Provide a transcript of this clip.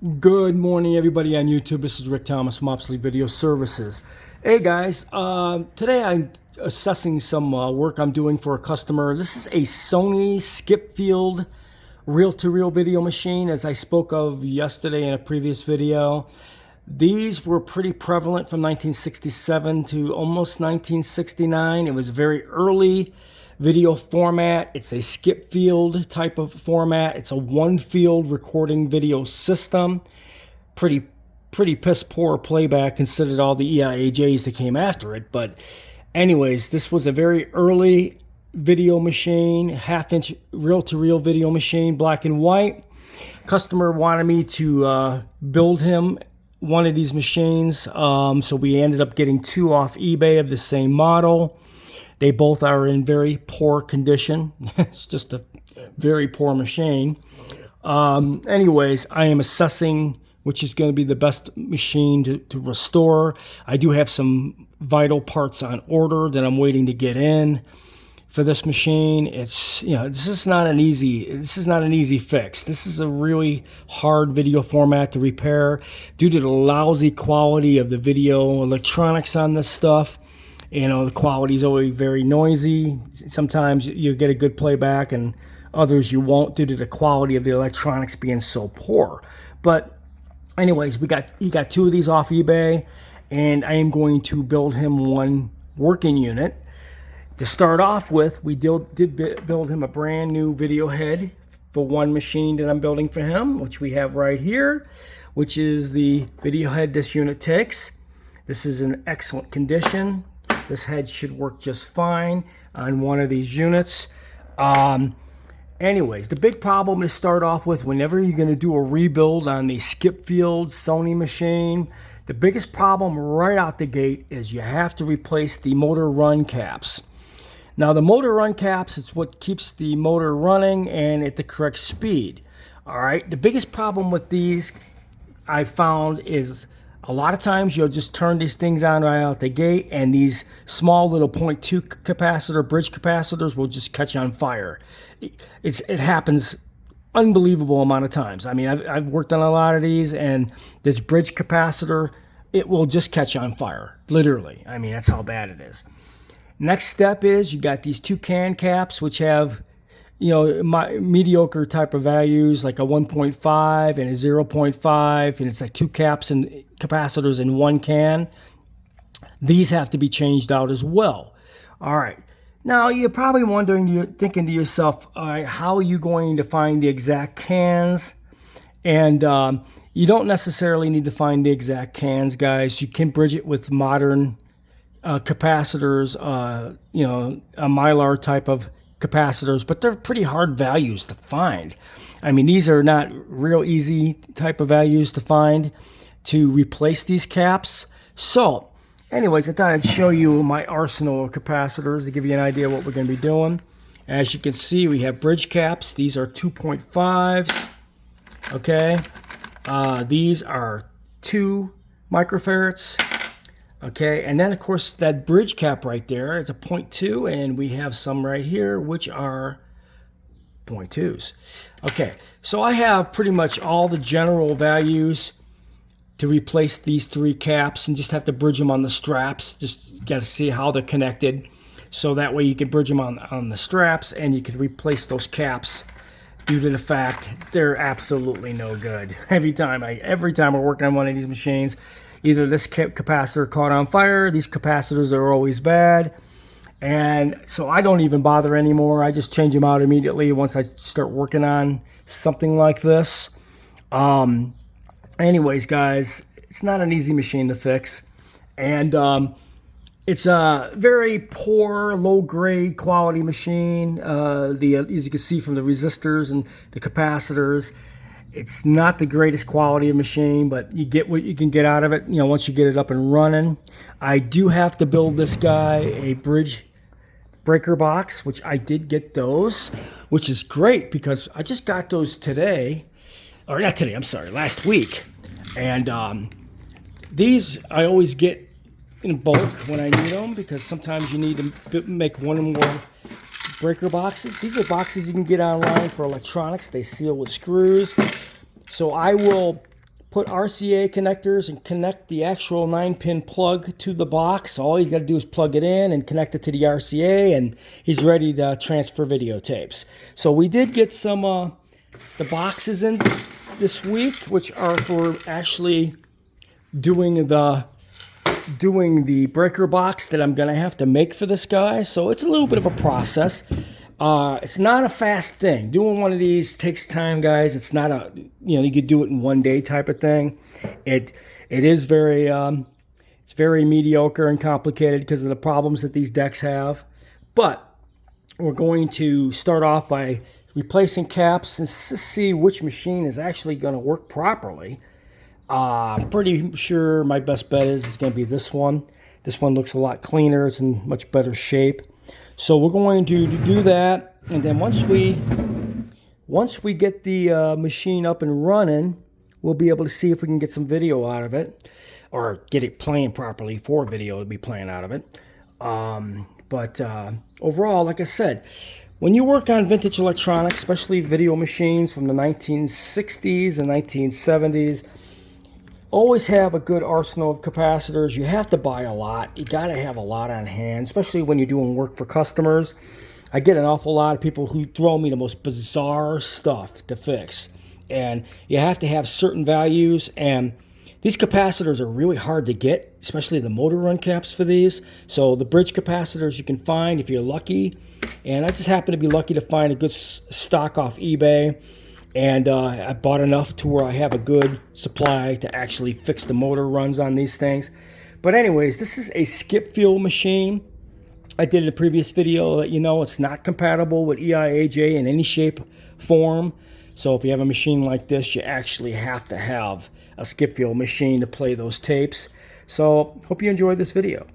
Good morning, everybody on YouTube. This is Rick Thomas from Obsolete Video Services. Hey guys, today I'm assessing some work I'm doing for a customer. This is a Sony skip field reel-to-reel video machine, as I spoke of yesterday in a previous video. These were pretty prevalent from 1967 to almost 1969. It was very early video format. It's a skip field type of format. It's a one field recording video system. Pretty piss poor playback considered all the EIAJs that came after it. But anyways, this was a very early video machine, half-inch reel-to-reel video machine, black and white. Customer wanted me to build him one of these machines, so we ended up getting two off eBay of the same model. They both are in very poor condition. It's just a very poor machine. Anyways, I am assessing which is going to be the best machine to restore. I do have some vital parts on order that I'm waiting to get in for this machine. It's, this is not an easy fix. This is a really hard video format to repair due to the lousy quality of the video electronics on this stuff. The quality is always very noisy. Sometimes you get a good playback and others you won't due to the quality of the electronics being so poor. But anyways, he got two of these off eBay, and I am going to build him one working unit. To start off with, we did build him a brand new video head for one machine that I'm building for him, which we have right here, which is the video head this unit takes. This is in excellent condition. This head should work just fine on one of these units. Anyways, the big problem to start off with whenever you're going to do a rebuild on the skip field Sony machine, the biggest problem right out the gate is you have to replace the motor run caps. Now, the motor run caps, it's what keeps the motor running and at the correct speed. All right, the biggest problem with these I found is a lot of times you'll just turn these things on right out the gate, and these small little 0.2 capacitor bridge capacitors will just catch on fire. It happens unbelievable amount of times. I mean, I've worked on a lot of these, and this bridge capacitor, it will just catch on fire, literally. I mean, that's how bad it is. Next step is you got these two can caps, which have mediocre type of values, like a 1.5 and a 0.5, and it's like two caps and capacitors in one can. These have to be changed out as well. All right. Now, you're probably wondering, you're thinking to yourself, all right, how are you going to find the exact cans? And you don't necessarily need to find the exact cans, guys. You can bridge it with modern capacitors, a Mylar type of capacitors, but they're pretty hard values to find. I mean, these are not real easy type of values to find to replace these caps. So anyways, I thought I'd show you my arsenal of capacitors to give you an idea of what we're going to be doing. As you can see, we have bridge caps. These are 2.5s. Okay. These are 2 microfarads. Okay, and then of course that bridge cap right there is a 0.2, and we have some right here which are 0.2s. Okay, so I have pretty much all the general values to replace these 3 caps, and just have to bridge them on the straps. Just got to see how they're connected, so that way you can bridge them on the straps, and you can replace those caps due to the fact they're absolutely no good. Every time we're working on one of these machines, either this capacitor caught on fire, these capacitors are always bad, and so I don't even bother anymore. I just change them out immediately once I start working on something like this. Anyways, guys, it's not an easy machine to fix, and it's a very poor, low-grade quality machine. As you can see from the resistors and the capacitors, it's not the greatest quality of machine, but you get what you can get out of it, once you get it up and running. I do have to build this guy a bridge breaker box, which I did get those, which is great because I just got those today. Or not today, I'm sorry, last week. And these I always get in bulk when I need them, because sometimes you need to make one or more breaker boxes. These are boxes you can get online for electronics. They seal with screws. So I will put RCA connectors and connect the actual 9-pin plug to the box. All he's got to do is plug it in and connect it to the RCA, and he's ready to transfer videotapes. So we did get some the boxes in this week, which are for actually doing the breaker box that I'm going to have to make for this guy. So it's a little bit of a process. It's not a fast thing. Doing one of these takes time, guys. It's not a, you could do it in one day type of thing. It is very, it's very mediocre and complicated because of the problems that these decks have. But we're going to start off by replacing caps and see which machine is actually going to work properly. I'm pretty sure my best bet is it's going to be this one. This one looks a lot cleaner. It's in much better shape. So we're going to do that, and then once we get the machine up and running, we'll be able to see if we can get some video out of it, or get it playing properly for video to be playing out of it. But overall, like I said, when you work on vintage electronics, especially video machines from the 1960s and 1970s, always have a good arsenal of capacitors. You have to buy a lot. You got to have a lot on hand, especially when you're doing work for customers. I get an awful lot of people who throw me the most bizarre stuff to fix. And you have to have certain values, and these capacitors are really hard to get, especially the motor run caps for these. So the bridge capacitors you can find if you're lucky. And I just happen to be lucky to find a good stock off eBay. And I bought enough to where I have a good supply to actually fix the motor runs on these things. But anyways, this is a skip field machine. I did in a previous video that it's not compatible with EIAJ in any shape, form. So if you have a machine like this, you actually have to have a skip field machine to play those tapes. So hope you enjoyed this video.